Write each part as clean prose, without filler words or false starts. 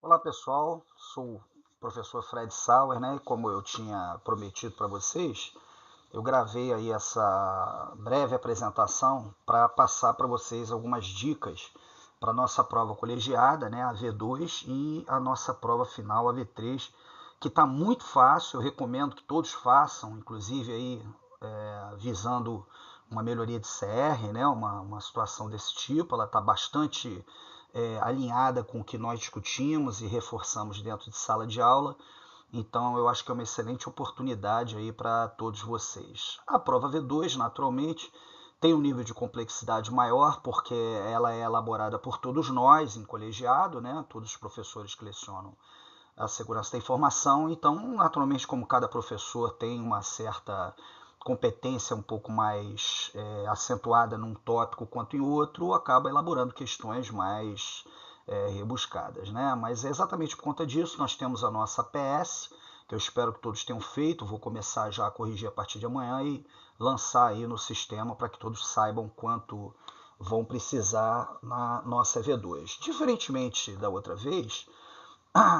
Olá pessoal, sou o professor Fred Sauer, né? E como eu tinha prometido para vocês, eu gravei aí essa breve apresentação para passar para vocês algumas dicas para a nossa prova colegiada, né? A V2 e a nossa prova final, a V3, que está muito fácil, eu recomendo que todos façam, inclusive aí visando uma melhoria de CR, né? Uma situação desse tipo, ela está bastante alinhada com o que nós discutimos e reforçamos dentro de sala de aula. Então eu acho que é uma excelente oportunidade aí para todos vocês. A prova V2, naturalmente, tem um nível de complexidade maior, porque ela é elaborada por todos nós em colegiado, né? Todos os professores que lecionam a segurança da informação. Então, naturalmente, como cada professor tem uma certa competência um pouco mais acentuada num tópico quanto em outro, acaba elaborando questões mais rebuscadas, né? Mas é exatamente por conta disso nós temos a nossa PS, que eu espero que todos tenham feito. Vou começar já a corrigir a partir de amanhã e lançar aí no sistema para que todos saibam quanto vão precisar na nossa V2. Diferentemente da outra vez,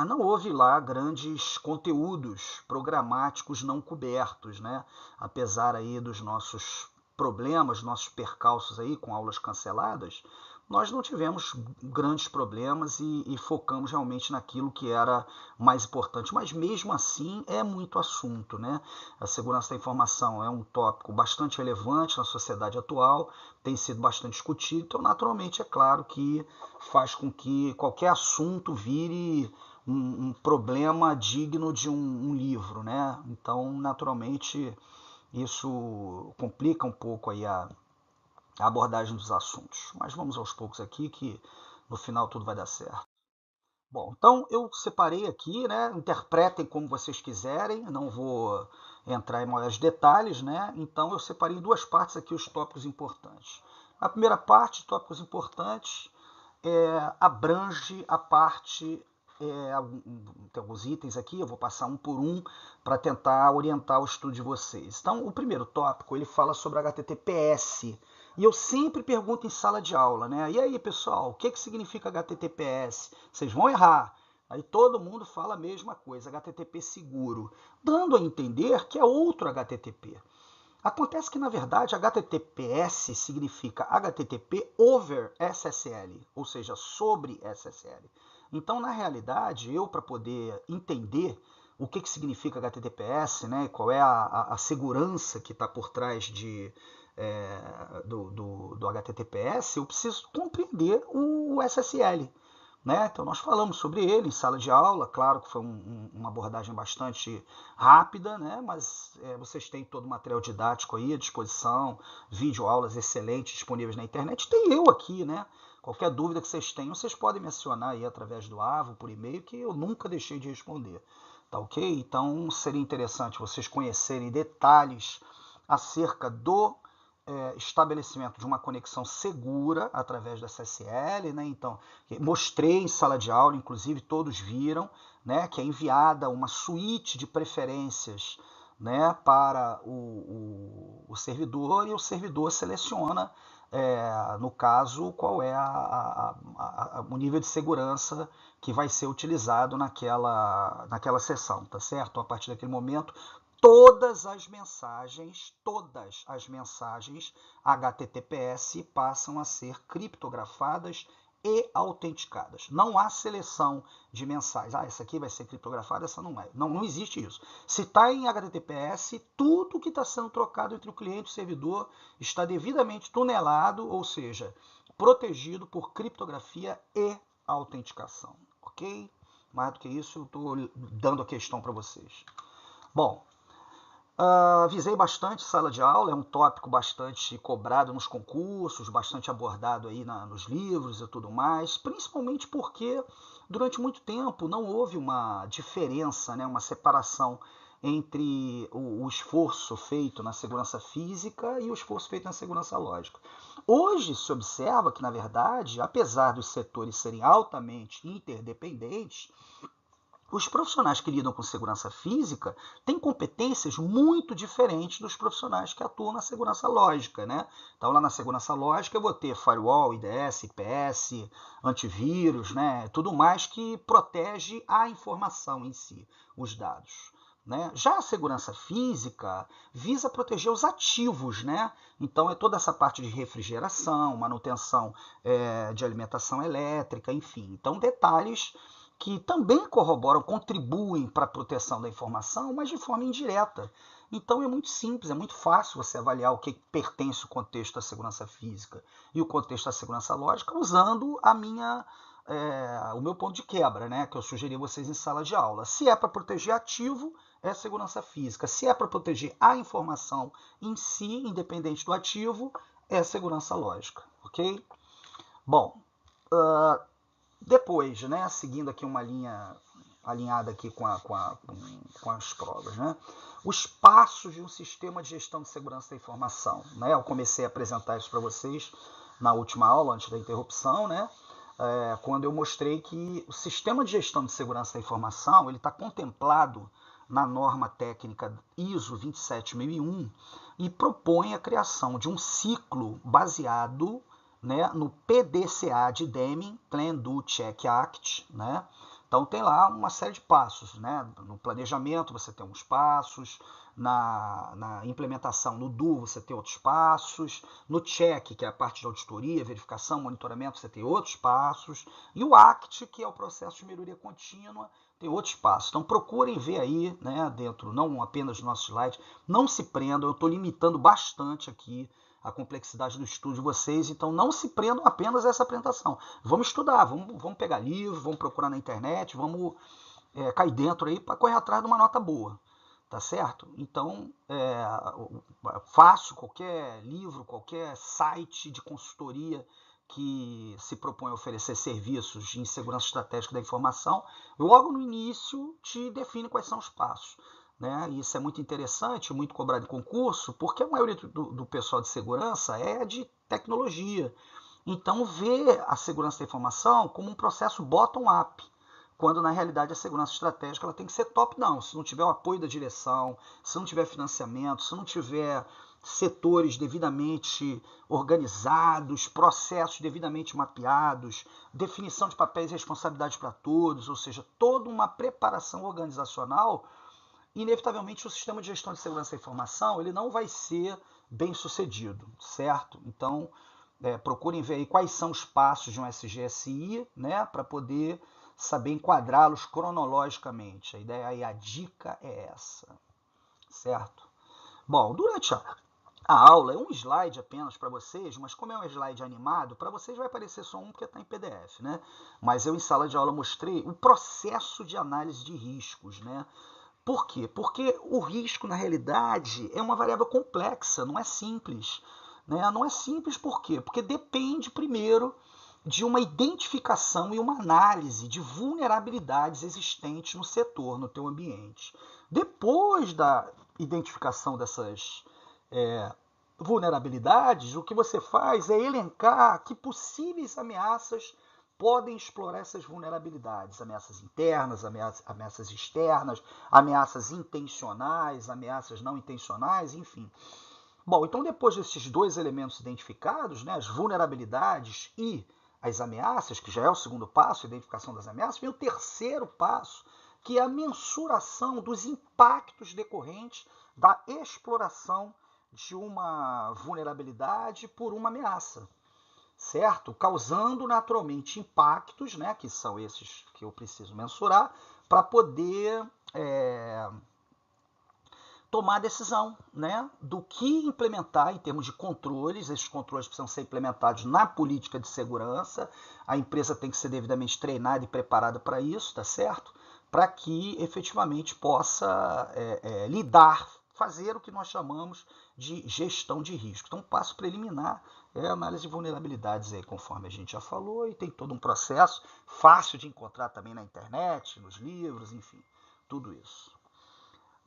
não houve lá grandes conteúdos programáticos não cobertos, né? Apesar aí dos nossos problemas, nossos percalços aí com aulas canceladas, nós não tivemos grandes problemas e focamos realmente naquilo que era mais importante. Mas mesmo assim é muito assunto, né? A segurança da informação é um tópico bastante relevante na sociedade atual, tem sido bastante discutido, então naturalmente é claro que faz com que qualquer assunto vire um problema digno de um livro, né? Então, naturalmente, isso complica um pouco aí a abordagem dos assuntos. Mas vamos aos poucos aqui que no final tudo vai dar certo. Bom, então eu separei aqui, né? Interpretem como vocês quiserem, não vou entrar em maiores detalhes, né? Então eu separei em duas partes aqui os tópicos importantes. A primeira parte, tópicos importantes, abrange a parte. Tem alguns itens aqui, eu vou passar um por um para tentar orientar o estudo de vocês. Então, o primeiro tópico ele fala sobre HTTPS. E eu sempre pergunto em sala de aula, né? E aí, pessoal, o que, que significa HTTPS? Vocês vão errar. Aí todo mundo fala a mesma coisa, HTTP seguro, dando a entender que é outro HTTP. Acontece que, na verdade, HTTPS significa HTTP over SSL, ou seja, sobre SSL. Então, na realidade, eu, para poder entender o que significa HTTPS, né, qual é a segurança que está por trás do HTTPS, eu preciso compreender o SSL. Né? Então nós falamos sobre ele em sala de aula, claro que foi uma abordagem bastante rápida, né? Mas vocês têm todo o material didático aí à disposição, videoaulas excelentes disponíveis na internet, tem eu aqui, né? Qualquer dúvida que vocês tenham, vocês podem me acionar aí através do AVO, por e-mail, que eu nunca deixei de responder, tá ok? Então seria interessante vocês conhecerem detalhes acerca do estabelecimento de uma conexão segura através do SSL, né? Então, mostrei em sala de aula, inclusive todos viram, né? Que é enviada uma suíte de preferências, né? Para o servidor e o servidor seleciona, no caso, qual é o nível de segurança que vai ser utilizado naquela sessão, tá certo? A partir daquele momento, todas as mensagens HTTPS passam a ser criptografadas e autenticadas. Não há seleção de mensagens. Ah, essa aqui vai ser criptografada, essa não é. Não, não existe isso. Se está em HTTPS, tudo que está sendo trocado entre o cliente e o servidor está devidamente tunelado, ou seja, protegido por criptografia e autenticação. Ok? Mais do que isso, eu estou dando a questão para vocês. Bom, visei bastante sala de aula, é um tópico bastante cobrado nos concursos, bastante abordado aí nos livros e tudo mais, principalmente porque durante muito tempo não houve uma diferença, né, uma separação entre o esforço feito na segurança física e o esforço feito na segurança lógica. Hoje se observa que, na verdade, apesar dos setores serem altamente interdependentes, os profissionais que lidam com segurança física têm competências muito diferentes dos profissionais que atuam na segurança lógica, né? Então, lá na segurança lógica, eu vou ter firewall, IDS, IPS, antivírus, né? Tudo mais que protege a informação em si, os dados. Né? Já a segurança física visa proteger os ativos, né? Então é toda essa parte de refrigeração, manutenção de alimentação elétrica, enfim. Então detalhes que também corroboram, contribuem para a proteção da informação, mas de forma indireta. Então é muito simples, é muito fácil você avaliar o que pertence ao contexto da segurança física e o contexto da segurança lógica usando o meu ponto de quebra, né, que eu sugeri a vocês em sala de aula. Se é para proteger ativo, é segurança física. Se é para proteger a informação em si, independente do ativo, é segurança lógica, ok? Bom, depois, né, seguindo aqui uma linha alinhada aqui com as provas, né, os passos de um sistema de gestão de segurança da informação. Né, eu comecei a apresentar isso para vocês na última aula, antes da interrupção, né, quando eu mostrei que o sistema de gestão de segurança da informação ele está contemplado na norma técnica ISO 27001 e propõe a criação de um ciclo baseado, né, no PDCA de Deming, Plan, Do, Check, Act, né? Então tem lá uma série de passos, né? No planejamento você tem uns passos, na implementação, no Do você tem outros passos, no Check, que é a parte de auditoria, verificação, monitoramento, você tem outros passos, e o Act, que é o processo de melhoria contínua, tem outros passos. Então procurem ver aí, né, dentro, não apenas do nosso slide, não se prendam, eu estou limitando bastante aqui a complexidade do estudo de vocês, então não se prendam apenas a essa apresentação. Vamos estudar, vamos pegar livro, vamos procurar na internet, vamos cair dentro aí para correr atrás de uma nota boa, tá certo? Então, fácil, qualquer livro, qualquer site de consultoria que se propõe a oferecer serviços em segurança estratégica da informação, logo no início te define quais são os passos. Né? Isso é muito interessante, muito cobrado em concurso, porque a maioria do pessoal de segurança é de tecnologia. Então vê a segurança da informação como um processo bottom-up, quando na realidade a segurança estratégica ela tem que ser top-down. Se não tiver o apoio da direção, se não tiver financiamento, se não tiver setores devidamente organizados, processos devidamente mapeados, definição de papéis e responsabilidades para todos, ou seja, toda uma preparação organizacional, inevitavelmente o sistema de gestão de segurança da informação ele não vai ser bem sucedido, certo? Então, procurem ver aí quais são os passos de um SGSI, né, para poder saber enquadrá-los cronologicamente. A ideia aí, a dica é essa, certo? Bom, durante a aula é um slide apenas para vocês, mas como é um slide animado, para vocês vai aparecer só um porque está em PDF, né? Mas eu em sala de aula mostrei o processo de análise de riscos, né? Por quê? Porque o risco, na realidade, é uma variável complexa, não é simples. Né? Não é simples por quê? Porque depende, primeiro, de uma identificação e uma análise de vulnerabilidades existentes no setor, no teu ambiente. Depois da identificação dessas vulnerabilidades, o que você faz é elencar que possíveis ameaças podem explorar essas vulnerabilidades, ameaças internas, ameaças externas, ameaças intencionais, ameaças não intencionais, enfim. Bom, então depois desses dois elementos identificados, né, as vulnerabilidades e as ameaças, que já é o segundo passo, a identificação das ameaças, vem o terceiro passo, que é a mensuração dos impactos decorrentes da exploração de uma vulnerabilidade por uma ameaça. Certo? Causando naturalmente impactos, né, que são esses que eu preciso mensurar, para poder tomar a decisão, né, do que implementar em termos de controles. Esses controles precisam ser implementados na política de segurança, a empresa tem que ser devidamente treinada e preparada para isso, tá certo? Para que efetivamente possa fazer o que nós chamamos de gestão de risco. Então, passo preliminar é a análise de vulnerabilidades, aí, conforme a gente já falou, e tem todo um processo fácil de encontrar também na internet, nos livros, enfim, tudo isso.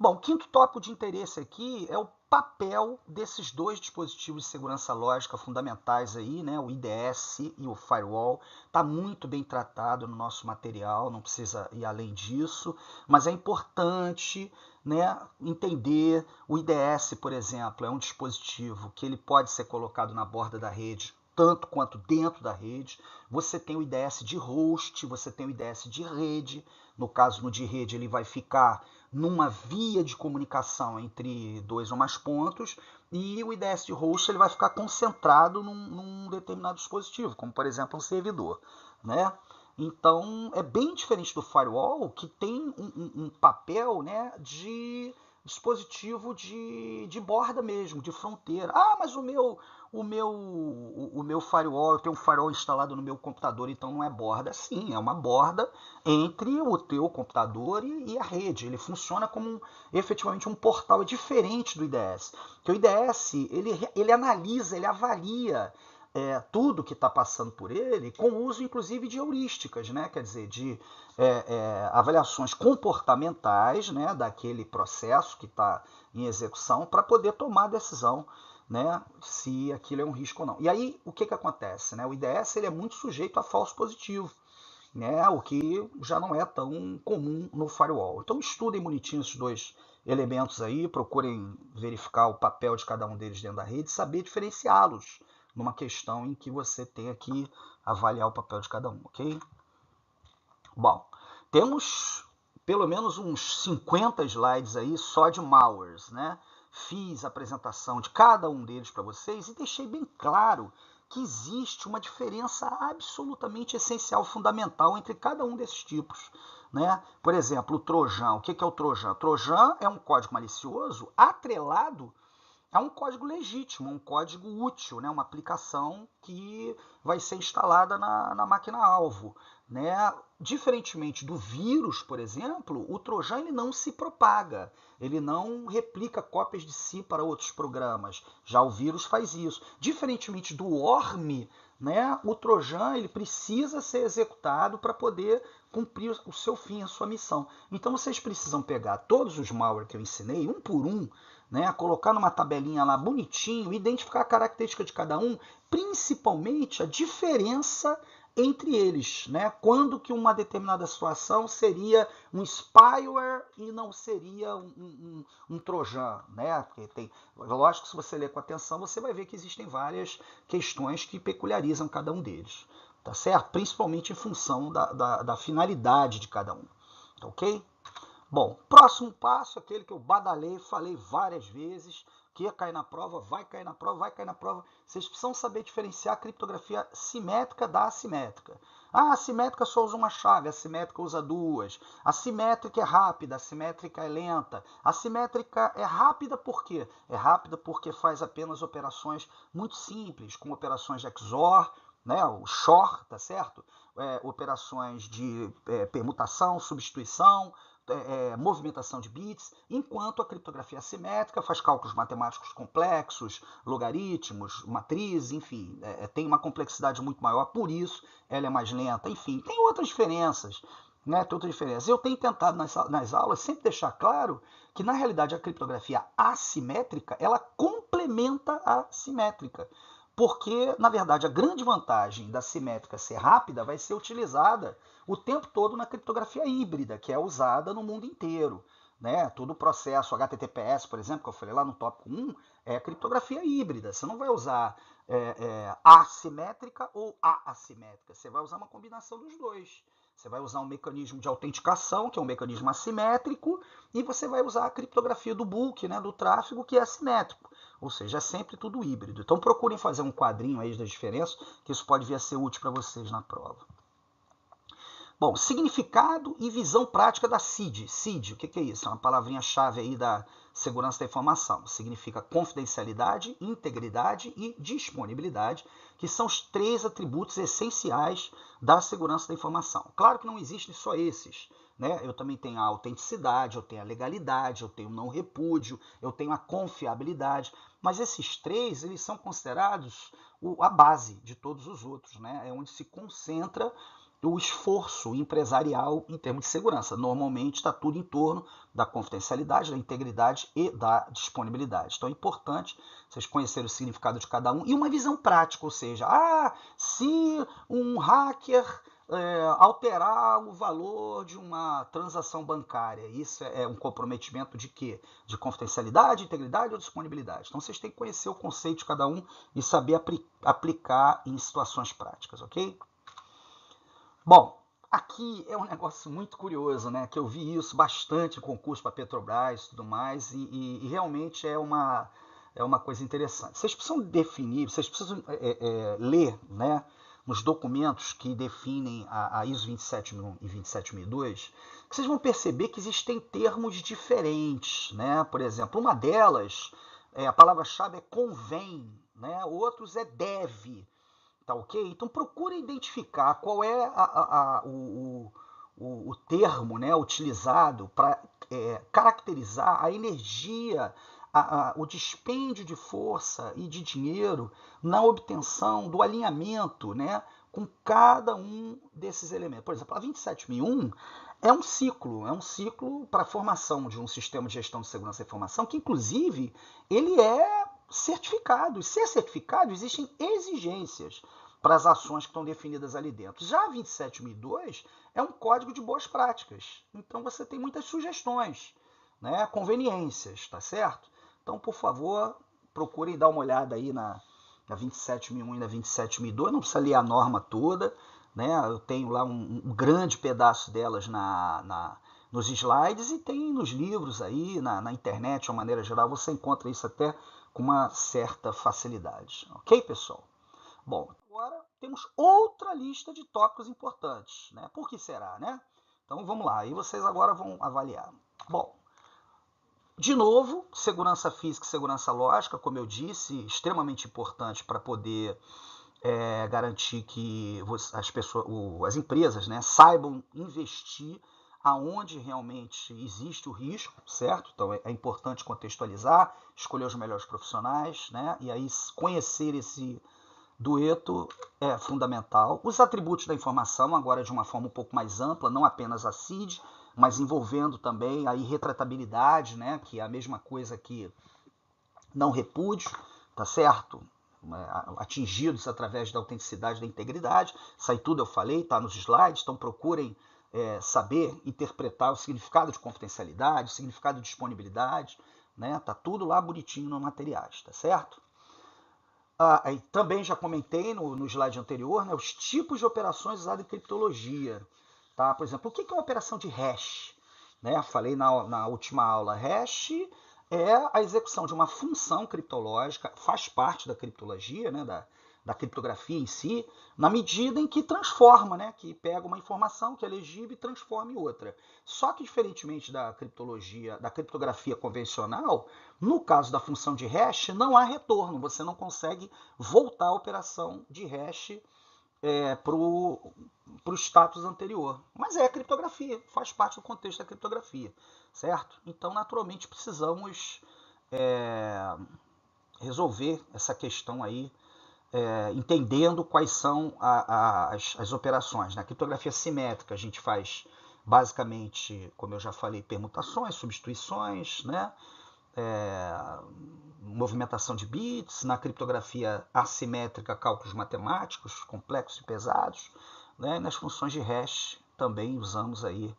Bom, o quinto tópico de interesse aqui é o papel desses dois dispositivos de segurança lógica fundamentais aí, né, o IDS e o firewall. Está muito bem tratado no nosso material, não precisa ir além disso, mas é importante, né, entender o IDS, por exemplo, é um dispositivo que ele pode ser colocado na borda da rede, tanto quanto dentro da rede. Você tem o IDS de host, você tem o IDS de rede. No caso, no de rede, ele vai ficar numa via de comunicação entre dois ou mais pontos, e o IDS de host ele vai ficar concentrado num determinado dispositivo, como por exemplo um servidor, né? Então é bem diferente do firewall, que tem um papel, né, de dispositivo de borda mesmo, de fronteira. Ah, mas o meu firewall, eu tenho um firewall instalado no meu computador, então não é borda. Sim, é uma borda entre o teu computador e a rede. Ele funciona como efetivamente um portal, é diferente do IDS. Porque o IDS, ele analisa, ele avalia tudo que está passando por ele, com o uso inclusive de heurísticas, né? Quer dizer, de avaliações comportamentais, né, daquele processo que está em execução para poder tomar a decisão, né, se aquilo é um risco ou não. E aí, o que acontece? Né? O IDS ele é muito sujeito a falso positivo, né, o que já não é tão comum no firewall. Então estudem bonitinho esses dois elementos aí, procurem verificar o papel de cada um deles dentro da rede, saber diferenciá-los numa questão em que você tenha que avaliar o papel de cada um, ok? Bom, temos pelo menos uns 50 slides aí só de malwares, né? Fiz a apresentação de cada um deles para vocês e deixei bem claro que existe uma diferença absolutamente essencial, fundamental entre cada um desses tipos, né? Por exemplo, o Trojan. O que é o Trojan? Trojan é um código malicioso atrelado a um código legítimo, um código útil, né? Uma aplicação que vai ser instalada na máquina-alvo, né? Diferentemente do vírus, por exemplo, o Trojan ele não se propaga, ele não replica cópias de si para outros programas. Já o vírus faz isso. Diferentemente do worm, né, o Trojan ele precisa ser executado para poder cumprir o seu fim, a sua missão. Então vocês precisam pegar todos os malware que eu ensinei, um por um, né, colocar numa tabelinha lá bonitinho, identificar a característica de cada um, principalmente a diferença entre eles, né? Quando que uma determinada situação seria um spyware e não seria um trojan, né? Porque tem, lógico que se você ler com atenção, você vai ver que existem várias questões que peculiarizam cada um deles, tá certo? Principalmente em função da finalidade de cada um, tá ok? Bom, próximo passo, aquele que eu badalei, falei várias vezes, que ia cair na prova, vai cair na prova, vai cair na prova. Vocês precisam saber diferenciar a criptografia simétrica da assimétrica. Ah, a simétrica só usa uma chave, a assimétrica usa duas. A simétrica é rápida, a assimétrica é lenta. A assimétrica é rápida por quê? É rápida porque faz apenas operações muito simples, como operações de XOR, né, o XOR, tá certo? Operações de permutação, substituição, movimentação de bits, enquanto a criptografia assimétrica faz cálculos matemáticos complexos, logaritmos, matrizes, enfim, tem uma complexidade muito maior, por isso ela é mais lenta, enfim, tem outras diferenças. Né, tem outras diferenças. Eu tenho tentado nas aulas sempre deixar claro que, na realidade, a criptografia assimétrica ela complementa a simétrica. Porque, na verdade, a grande vantagem da simétrica ser rápida vai ser utilizada o tempo todo na criptografia híbrida, que é usada no mundo inteiro. Né? Todo o processo HTTPS, por exemplo, que eu falei lá no tópico 1, é criptografia híbrida. Você não vai usar assimétrica ou assimétrica. Você vai usar uma combinação dos dois. Você vai usar um mecanismo de autenticação, que é um mecanismo assimétrico, e você vai usar a criptografia do bulk, né, do tráfego, que é assimétrico. Ou seja, é sempre tudo híbrido. Então procurem fazer um quadrinho aí das diferenças, que isso pode vir a ser útil para vocês na prova. Bom, significado e visão prática da CID. CID, o que é isso? É uma palavrinha-chave aí da segurança da informação. Significa confidencialidade, integridade e disponibilidade, que são os 3 atributos essenciais da segurança da informação. Claro que não existem só esses. Né? Eu também tenho a autenticidade, eu tenho a legalidade, eu tenho o não repúdio, eu tenho a confiabilidade. Mas esses 3, eles são considerados a base de todos os outros. Né? É onde se concentra o esforço empresarial em termos de segurança. Normalmente está tudo em torno da confidencialidade, da integridade e da disponibilidade. Então é importante vocês conhecerem o significado de cada um e uma visão prática, ou seja, se um hacker alterar o valor de uma transação bancária, isso é um comprometimento de quê? De confidencialidade, integridade ou disponibilidade. Então vocês têm que conhecer o conceito de cada um e saber aplicar em situações práticas, ok? Bom, aqui é um negócio muito curioso, né? Que eu vi isso bastante em concurso para Petrobras e tudo mais, e realmente é uma coisa interessante. Vocês precisam definir, vocês precisam ler, né, nos documentos que definem a ISO 27001 e 27002, que vocês vão perceber que existem termos diferentes, né? Por exemplo, uma delas, a palavra-chave é convém, né? Outros é deve. Tá ok? Então procure identificar qual é o termo, né, utilizado para caracterizar a energia, o dispêndio de força e de dinheiro na obtenção do alinhamento, né, com cada um desses elementos. Por exemplo, a 27001 é um ciclo para a formação de um sistema de gestão de segurança da informação que, inclusive, ele é certificado. E ser certificado, existem exigências para as ações que estão definidas ali dentro. Já a 27002 é um código de boas práticas. Então você tem muitas sugestões, né, conveniências, tá certo? Então, por favor, procurem dar uma olhada aí na 27001 e na 27002. Não precisa ler a norma toda, né? Eu tenho lá um grande pedaço delas nos slides e tem nos livros aí, na internet, de uma maneira geral, você encontra isso até com uma certa facilidade. Ok, pessoal? Bom, agora temos outra lista de tópicos importantes, né? Por que será, né? Então vamos lá, aí vocês agora vão avaliar. Bom, de novo, segurança física e segurança lógica, como eu disse, extremamente importante para poder garantir que as empresas, né, saibam investir aonde realmente existe o risco, certo? Então é importante contextualizar, escolher os melhores profissionais, né? E aí conhecer esse dueto é fundamental. Os atributos da informação, agora de uma forma um pouco mais ampla, não apenas a CID, mas envolvendo também a irretratabilidade, né, que é a mesma coisa que não repúdio, tá certo? Atingidos através da autenticidade e da integridade. Isso aí tudo eu falei, tá nos slides, então procurem saber interpretar o significado de confidencialidade, o significado de disponibilidade, né? Tá tudo lá bonitinho nos materiais, tá certo? Também já comentei no slide anterior, né, os tipos de operações usadas em criptologia. Tá? Por exemplo, o que é uma operação de hash? Né? Falei na última aula, hash é a execução de uma função criptológica, faz parte da criptologia, né, da criptografia em si, na medida em que transforma, né, que pega uma informação que é legível e transforma em outra. Só que, diferentemente da criptologia, da criptografia convencional, no caso da função de hash, não há retorno, você não consegue voltar a operação de hash para o status anterior. Mas é a criptografia, faz parte do contexto da criptografia, certo? Então, naturalmente, precisamos resolver essa questão aí, entendendo quais são as operações. Na criptografia simétrica, a gente faz basicamente, como eu já falei, permutações, substituições, né? Movimentação de bits. Na criptografia assimétrica, cálculos matemáticos complexos e pesados, né? E nas funções de hash também usamos aí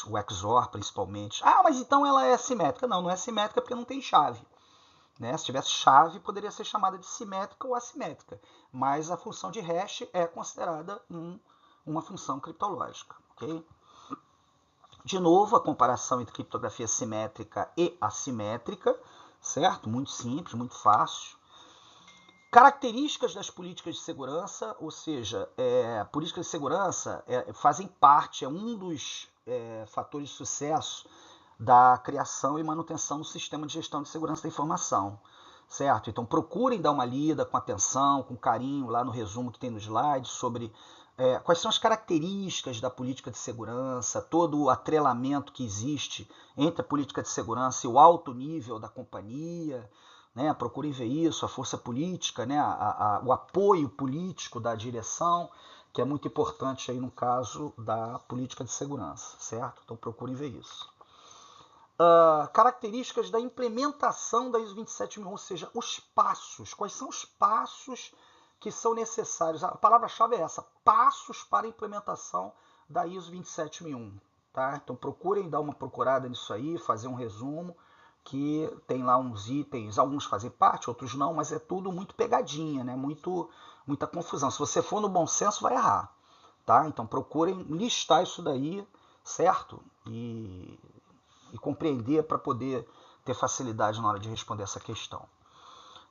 o XOR principalmente. Mas então ela é simétrica? Não, não é simétrica porque não tem chave. Né? Se tivesse chave, poderia ser chamada de simétrica ou assimétrica, mas a função de hash é considerada uma função criptológica. Okay? De novo, a comparação entre criptografia simétrica e assimétrica, certo? Muito simples, muito fácil. Características das políticas de segurança, ou seja, políticas de segurança fazem parte, é um dos fatores de sucesso da criação e manutenção do sistema de gestão de segurança da informação, certo? Então procurem dar uma lida com atenção, com carinho, lá no resumo que tem no slide, sobre quais são as características da política de segurança, todo o atrelamento que existe entre a política de segurança e o alto nível da companhia, né? Procurem ver isso, a força política, né? O apoio político da direção, que é muito importante aí no caso da política de segurança, certo? Então procurem ver isso. Características da implementação da ISO 27001, ou seja, os passos. Quais são os passos que são necessários? A palavra-chave é essa, passos para a implementação da ISO 27001. Tá? Então procurem dar uma procurada nisso aí, fazer um resumo, que tem lá uns itens, alguns fazem parte, outros não, mas é tudo muito pegadinha, né? Muita confusão. Se você for no bom senso, vai errar. Tá? Então procurem listar isso daí, certo? E compreender para poder ter facilidade na hora de responder essa questão.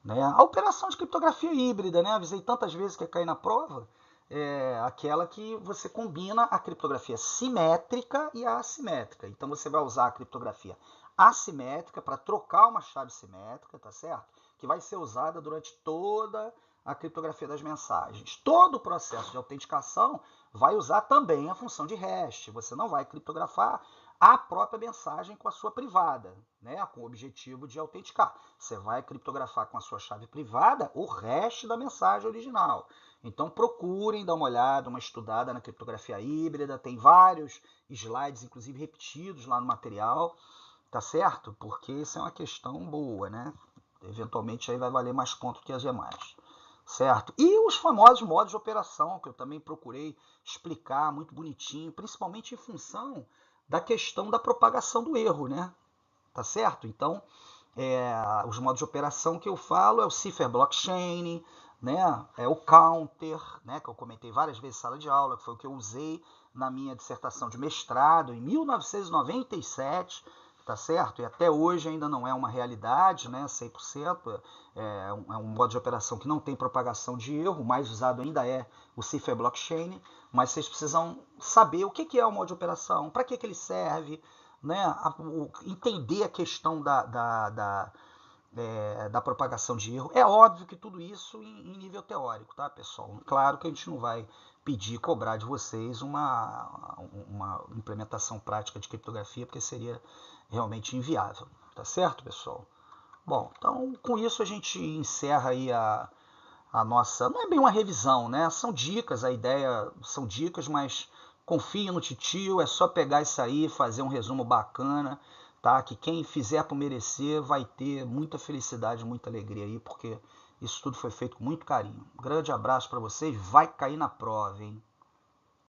Né? A operação de criptografia híbrida, né? Avisei tantas vezes que ia cair na prova, é aquela que você combina a criptografia simétrica e a assimétrica. Então você vai usar a criptografia assimétrica para trocar uma chave simétrica, tá certo? Que vai ser usada durante toda a criptografia das mensagens. Todo o processo de autenticação vai usar também a função de hash. Você não vai criptografar a própria mensagem com a sua privada, né, com o objetivo de autenticar. Você vai criptografar com a sua chave privada o hash da mensagem original. Então procurem dar uma olhada, uma estudada na criptografia híbrida, tem vários slides, inclusive repetidos lá no material, tá certo? Porque isso é uma questão boa, né? Eventualmente aí vai valer mais ponto que as demais. Certo? E os famosos modos de operação, que eu também procurei explicar muito bonitinho, principalmente em função da questão da propagação do erro, né? Tá certo? Então, os modos de operação que eu falo é o Cipher Blockchain, né? É o Counter, né? Que eu comentei várias vezes em sala de aula, que foi o que eu usei na minha dissertação de mestrado em 1997, tá certo? E até hoje ainda não é uma realidade, né? 100%. É um modo de operação que não tem propagação de erro, o mais usado ainda é o Cipher Blockchain, mas vocês precisam saber o que é o modo de operação, para que ele serve, né? Entender a questão da propagação de erro. É óbvio que tudo isso em nível teórico, tá, pessoal? Claro que a gente não vai pedir, cobrar de vocês uma implementação prática de criptografia, porque seria realmente inviável, tá certo, pessoal? Bom, então com isso a gente encerra aí a nossa, não é bem uma revisão, né? São dicas, a ideia são dicas, mas confie no titio, é só pegar isso aí, fazer um resumo bacana, tá? Que quem fizer por merecer vai ter muita felicidade, muita alegria aí, porque isso tudo foi feito com muito carinho. Um grande abraço para vocês, vai cair na prova, hein?